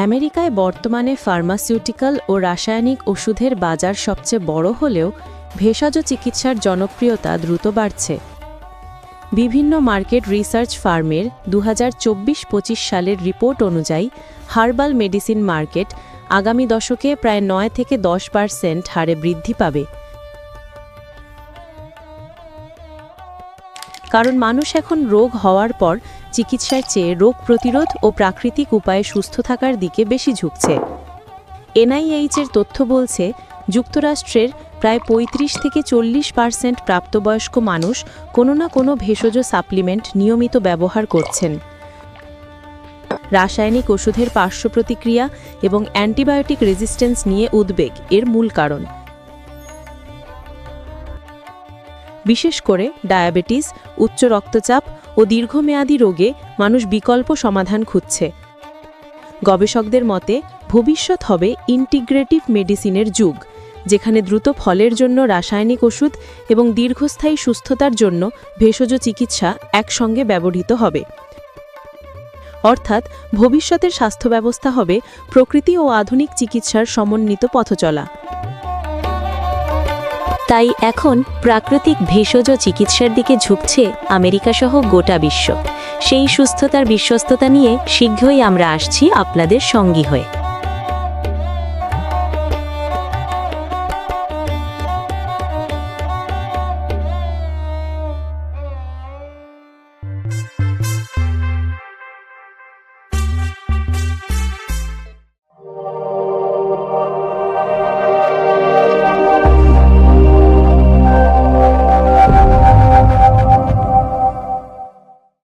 আমেরিকায় বর্তমানে ফার্মাসিউটিক্যাল ও রাসায়নিক ওষুধের বাজার সবচেয়ে বড় হলেও ভেষজ চিকিৎসার জনপ্রিয়তা দ্রুত বাড়ছে। বিভিন্ন মার্কেট রিসার্চ ফার্মের 2024-25 সালের রিপোর্ট অনুযায়ী হার্বাল মেডিসিন মার্কেট আগামী দশকে প্রায় 9 থেকে 10% হারে বৃদ্ধি পাবে। কারণ মানুষ এখন রোগ হওয়ার পর চিকিৎসার চেয়ে রোগ প্রতিরোধ ও প্রাকৃতিক উপায়ে সুস্থ থাকার দিকে বেশি ঝুঁকছে। এনআইএইচ-এর তথ্য বলছে, যুক্তরাষ্ট্রের প্রায় 35 থেকে 40% প্রাপ্তবয়স্ক মানুষ কোনো না কোনো ভেষজ সাপ্লিমেন্ট নিয়মিত ব্যবহার করছেন। রাসায়নিক ওষুধের পার্শ্ব প্রতিক্রিয়া এবং অ্যান্টিবায়োটিক রেজিস্ট্যান্স নিয়ে উদ্বেগ এর মূল কারণ। বিশেষ করে ডায়াবেটিস, উচ্চ রক্তচাপ ও দীর্ঘমেয়াদী রোগে মানুষ বিকল্প সমাধান খুঁজছে। গবেষকদের মতে ভবিষ্যৎ হবে ইন্টিগ্রেটিভ মেডিসিনের যুগ, যেখানে দ্রুত ফলের জন্য রাসায়নিক ওষুধ এবং দীর্ঘস্থায়ী সুস্থতার জন্য ভেষজ চিকিৎসা একসঙ্গে ব্যবহৃত হবে। অর্থাৎ ভবিষ্যতের স্বাস্থ্য ব্যবস্থা হবে প্রকৃতি ও আধুনিক চিকিৎসার সমন্বিত পথচলা। তাই এখন প্রাকৃতিক ভেষজ চিকিৎসার দিকে ঝুঁকছে আমেরিকা সহ গোটা বিশ্ব। সেই সুস্থতার বিশ্বস্ততা নিয়ে শীঘ্রই আমরা আসছি আপনাদের সঙ্গী হয়ে।